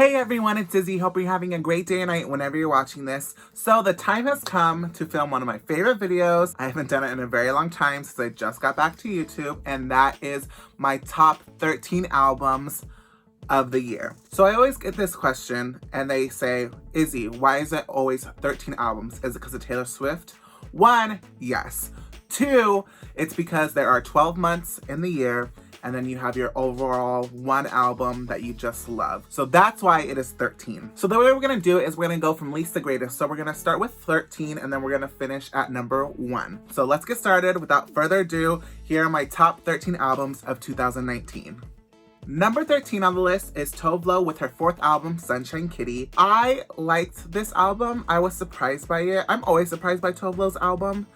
Hey everyone, it's Izzy. Hope you're having a great day and night whenever you're watching this. So the time has come to film one of my favorite videos. I haven't done it in a very long time since I just got back to YouTube, and that is my top 13 albums of the year. So I always get this question and they say, Izzy, why is it always 13 albums? Is it because of Taylor Swift? 1, yes. 2, it's because there are 12 months in the year, and then you have your overall one album that you just love. So that's why it is 13. So the way we're gonna do it is we're gonna go from least to greatest. So we're gonna start with 13 and then we're gonna finish at number 1. So let's get started. Without further ado, here are my top 13 albums of 2019. Number 13 on the list is Tove with her 4th album, Sunshine Kittie. I liked this album. I was surprised by it. I'm always surprised by Tove's album.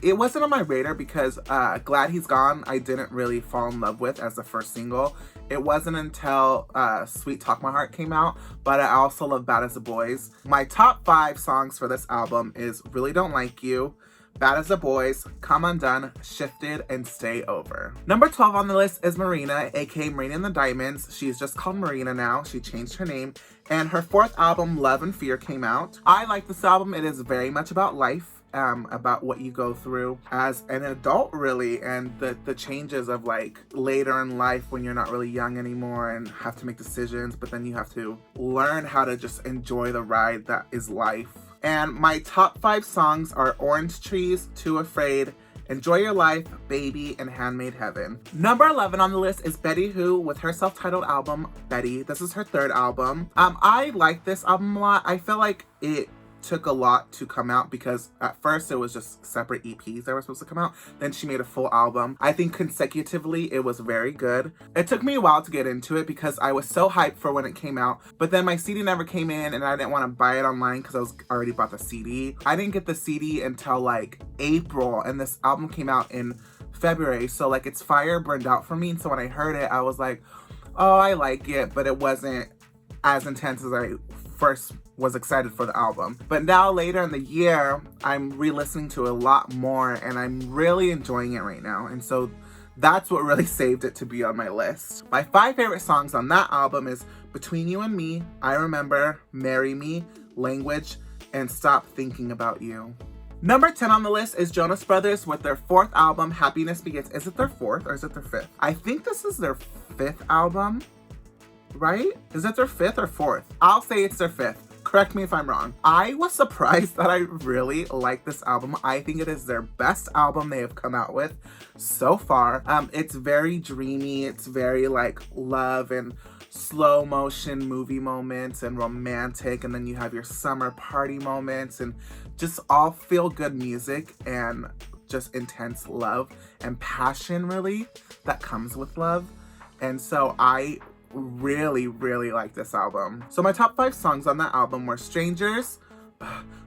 It wasn't on my radar because Glad He's Gone I didn't really fall in love with as the first single. It wasn't until Sweet Talk My Heart came out, but I also love Bad as the Boys. My top 5 songs for this album is Really Don't Like You, Bad as the Boys, Come Undone, Shifted, and Stay Over. Number 12 on the list is Marina, aka Marina And The Diamonds. She's just called Marina now. She changed her name. And her 4th album, Love and Fear, came out. I like this album. It is very much about life. About what you go through as an adult, really, and the changes of like later in life when you're not really young anymore and have to make decisions, but then you have to learn how to just enjoy the ride that is life. And my top 5 songs are Orange Trees, Too Afraid, Enjoy Your Life, Baby, and Handmade Heaven. Number 11 on the list is Betty Who with her self-titled album, Betty. This is her 3rd album. I like this album a lot. I feel like it took a lot to come out because at first it was just separate EPs that were supposed to come out. Then she made a full album. I think consecutively it was very good. It took me a while to get into it because I was so hyped for when it came out, but then my CD never came in and I didn't want to buy it online because I was already bought the CD. I didn't get the CD until like April, and this album came out in February, so like it's fire burned out for me. And so when I heard it, I was like, oh, I like it, but it wasn't as intense as I first was excited for the album. But now later in the year, I'm re-listening to it a lot more and I'm really enjoying it right now. And so that's what really saved it to be on my list. My 5 favorite songs on that album is Between You and Me, I Remember, Marry Me, Language, and Stop Thinking About You. Number 10 on the list is Jonas Brothers with their 4th album, Happiness Begins. Is it their 4th or is it their 5th? I think this is their 5th album, right? Is it their 5th or 4th? I'll say it's their 5th. Correct me if I'm wrong. I was surprised that I really like this album. I think it is their best album they have come out with so far. It's very dreamy. It's very like love and slow motion movie moments and romantic. And then you have your summer party moments and just all feel good music and just intense love and passion really that comes with love. And so I really like this album. So my top 5 songs on that album were Strangers,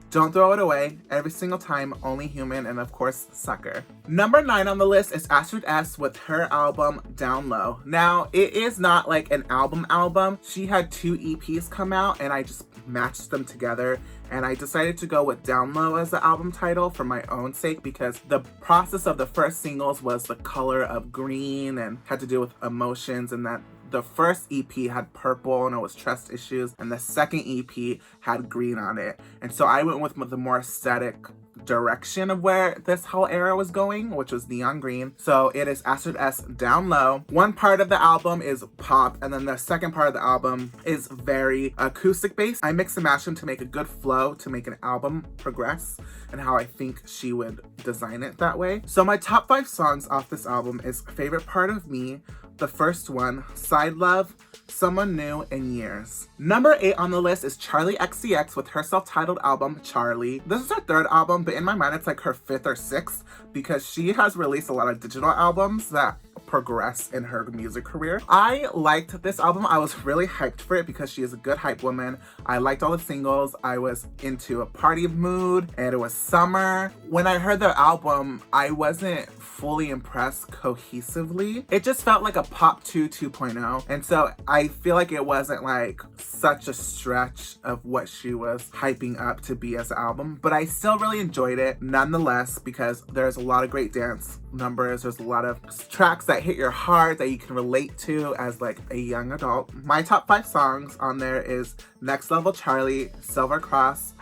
Don't Throw It Away, Every Single Time, Only Human, and of course Sucker. Number 9 on the list is Astrid S with her album Down Low. Now it is not like an album. She had 2 EPs come out and I just matched them together, and I decided to go with Down Low as the album title for my own sake because the process of the first singles was the color of green and had to do with emotions, and that the first EP had purple and it was trust issues, and the second EP had green on it. And so I went with the more aesthetic direction of where this whole era was going, which was neon green. So it is Astrid S Down Low. One part of the album is pop, and then the second part of the album is very acoustic based. I mix and match them to make a good flow to make an album progress, and how I think she would design it that way. So my top 5 songs off this album is Favorite Part of Me, the first one, Sidelove, Someone New, and Years. Number 8 on the list is Charli XCX with her self-titled album, Charli. This is her 3rd album, but in my mind it's like her 5th or 6th because she has released a lot of digital albums that progress in her music career. I liked this album. I was really hyped for it because she is a good hype woman. I liked all the singles. I was into a party mood and it was summer. When I heard the album, I wasn't fully impressed cohesively. It just felt like a Pop 2 2.0. And so I feel like it wasn't like such a stretch of what she was hyping up to be as an album, but I still really enjoyed it nonetheless because there's a lot of great dance numbers. There's a lot of tracks that hit your heart that you can relate to as like a young adult. My top 5 songs on there is Next Level Charli, Silver Cross,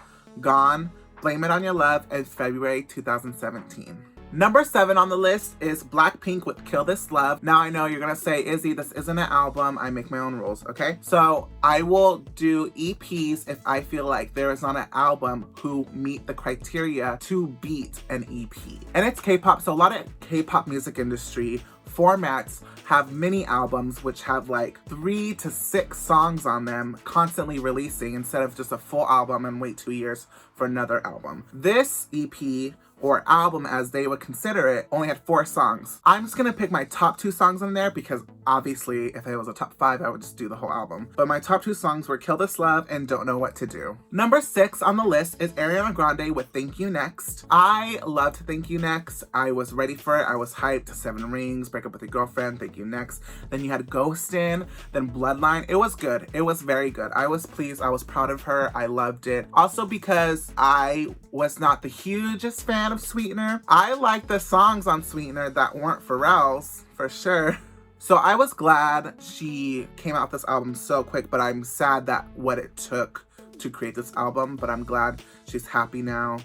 Gone, Blame It On Your Love, and February 2017. Number 7 on the list is Blackpink with Kill This Love. Now I know you're gonna say, Izzy, this isn't an album. I make my own rules, okay? So I will do EPs if I feel like there is not an album who meet the criteria to beat an EP. And it's K-pop, so a lot of K-pop music industry formats have mini albums which have like 3 to 6 songs on them constantly releasing instead of just a full album and wait 2 years for another album. This EP, or album as they would consider it, only had 4 songs. I'm just gonna pick my top 2 songs on there because obviously if it was a top 5, I would just do the whole album. But my top 2 songs were Kill This Love and Don't Know What to Do. Number 6 on the list is Ariana Grande with Thank You Next. I loved Thank You Next. I was ready for it. I was hyped. 7 Rings, Break Up With Your Girlfriend, Thank You Next. Then you had Ghostin', then Bloodline. It was good. It was very good. I was pleased. I was proud of her. I loved it. Also because I was not the hugest fan of Sweetener. I liked the songs on Sweetener that weren't Pharrell's, for sure. So I was glad she came out with this album so quick, but I'm sad that what it took to create this album, but I'm glad she's happy now.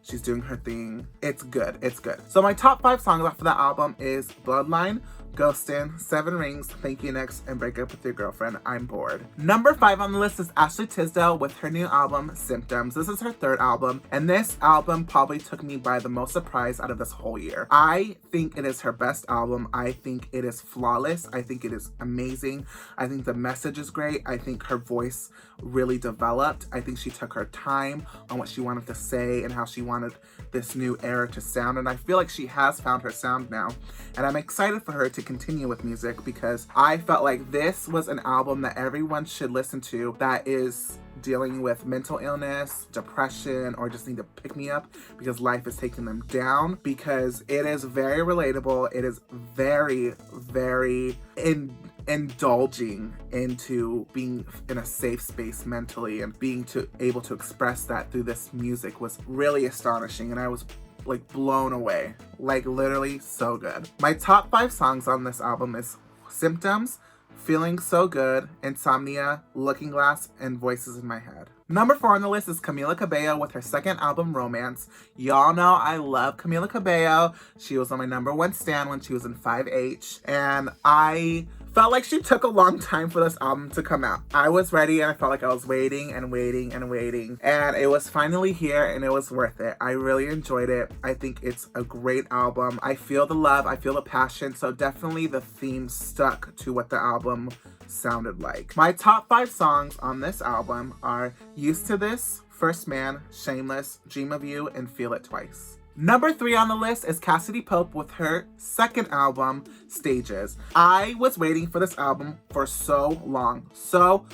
She's doing her thing. It's good. It's good. So my top 5 songs off of that album is Bloodline, Ghostin', 7 Rings, Thank You Next, and Break Up With Your Girlfriend, I'm Bored. Number 5 on the list is Astrid Tisdale with her new album, Symptoms. This is her 3rd album, and this album probably took me by the most surprise out of this whole year. I think it is her best album. I think it is flawless. I think it is amazing. I think the message is great. I think her voice really developed. I think she took her time on what she wanted to say and how she wanted this new era to sound, and I feel like she has found her sound now, and I'm excited for her to continue with music because I felt like this was an album that everyone should listen to that is dealing with mental illness, depression, or just need to pick me up because life is taking them down, because it is very relatable. It is very, very indulging into being in a safe space mentally, and being able to express that through this music was really astonishing, and I was like blown away. Like literally so good. My top 5 songs on this album is Symptoms, Feeling So Good, Insomnia, Looking Glass, and Voices in My Head. Number 4 on the list is Camila Cabello with her 2nd album, Romance. Y'all know I love Camila Cabello. She was on my number 1 stan when she was in 5H, and I felt like she took a long time for this album to come out. I was ready, and I felt like I was waiting and waiting and waiting, and it was finally here, and it was worth it. I really enjoyed it. I think it's a great album. I feel the love, I feel the passion, so definitely the theme stuck to what the album sounded like. My top 5 songs on this album are Used to This, First Man, Shameless, Dream of You, and Feel It Twice. Number 3 on the list is Cassidy Pope with her 2nd album, Stages. I was waiting for this album for so long. So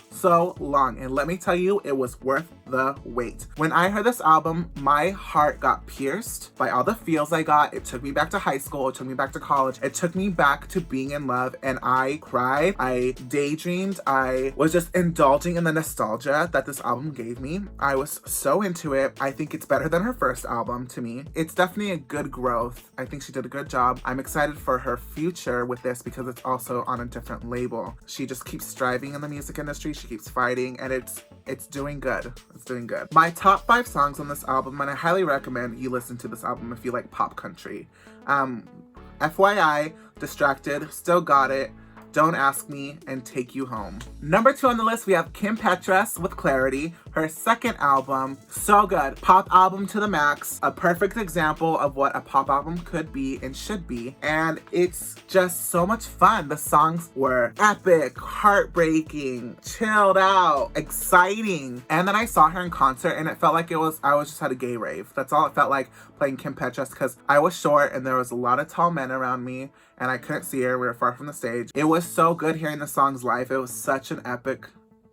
long. And let me tell you, it was worth the wait. When I heard this album, my heart got pierced by all the feels I got. It took me back to high school. It took me back to college. It took me back to being in love. And I cried. I daydreamed. I was just indulging in the nostalgia that this album gave me. I was so into it. I think it's better than her first album to me. It's definitely a good growth. I think she did a good job. I'm excited for her future with this because it's also on a different label. She just keeps striving in the music industry. She keeps fighting, and it's doing good. It's doing good. My top 5 songs on this album, and I highly recommend you listen to this album if you like pop country. FYI, Distracted, Still Got It, Don't Ask Me, and Take You Home. Number 2 on the list, we have Kim Petras with Clarity, her 2nd album. So good. Pop album to the max. A perfect example of what a pop album could be and should be. And it's just so much fun. The songs were epic, heartbreaking, chilled out, exciting. And then I saw her in concert, and it felt like I was just at a gay rave. That's all it felt like, playing Kim Petras, because I was short and there was a lot of tall men around me, and I couldn't see her. We were far from the stage. It was so good hearing the songs live. It was such an epic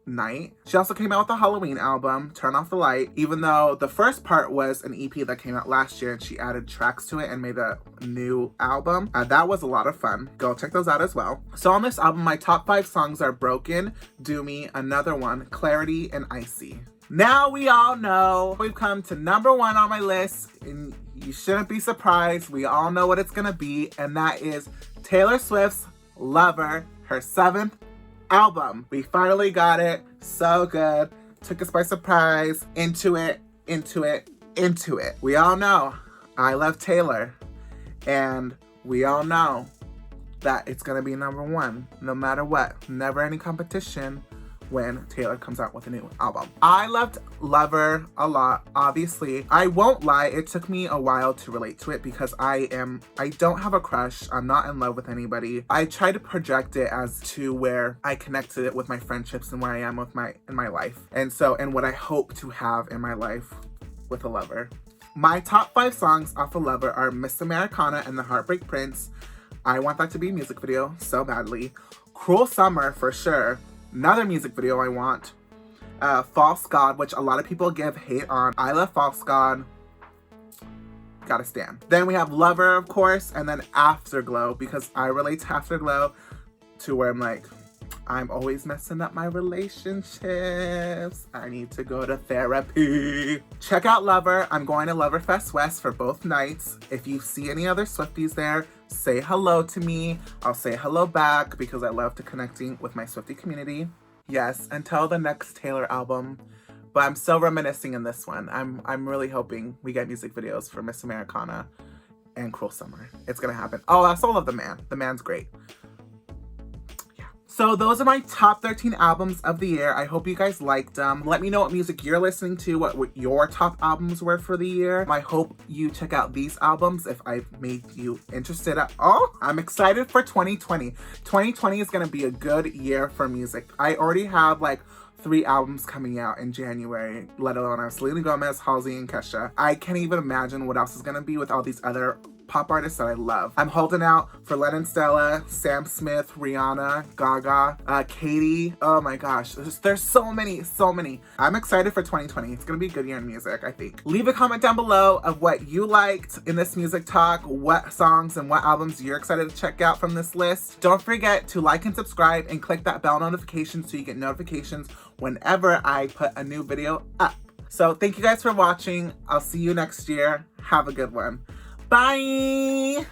night. She also came out with a Halloween album, Turn Off the Light, even though the first part was an EP that came out last year, and she added tracks to it and made a new album. That was a lot of fun. Go check those out as well. So on this album, my top 5 songs are Broken, Do Me, Another One, Clarity, and Icy. Now we all know we've come to number 1 on my list, and you shouldn't be surprised. We all know what it's gonna be, and that is Taylor Swift's Lover, her 7th album. We finally got it. So good. Took us by surprise. Into it. We all know I love Taylor, and we all know that it's gonna be #1 no matter what. Never any competition when Taylor comes out with a new album. I loved Lover a lot, obviously. I won't lie, it took me a while to relate to it because I don't have a crush. I'm not in love with anybody. I try to project it as to where I connected it with my friendships and where I am with in my life. And what I hope to have in my life with a Lover. My top 5 songs off of Lover are Miss Americana and the Heartbreak Prince. I want that to be a music video so badly. Cruel Summer for sure. Another music video I want. False God, which a lot of people give hate on. I love False God. Gotta stand. Then we have Lover, of course, and then Afterglow, because I relate to Afterglow to where I'm like, I'm always messing up my relationships. I need to go to therapy. Check out Lover. I'm going to Loverfest West for both nights. If you see any other Swifties there, say hello to me. I'll say hello back because I love to connecting with my Swiftie community. Yes, until the next Taylor album. But I'm still reminiscing in this one. I'm really hoping we get music videos for Miss Americana and Cruel Summer. It's gonna happen. Oh, I also love The Man. The Man's great. So those are my top 13 albums of the year. I hope you guys liked them. Let me know what music you're listening to, what your top albums were for the year. I hope you check out these albums if I've made you interested at all. I'm excited for 2020. 2020 is gonna be a good year for music. I already have like 3 albums coming out in January, let alone Selena Gomez, Halsey, and Kesha. I can't even imagine what else is gonna be with all these other pop artists that I love. I'm holding out for Lennon Stella, Sam Smith, Rihanna, Gaga, Kittie. Oh my gosh, there's so many. I'm excited for 2020. It's gonna be a good year in music, I think. Leave a comment down below of what you liked in this music talk, what songs and what albums you're excited to check out from this list. Don't forget to like and subscribe and click that bell notification so you get notifications whenever I put a new video up. So thank you guys for watching. I'll see you next year. Have a good one. Bye!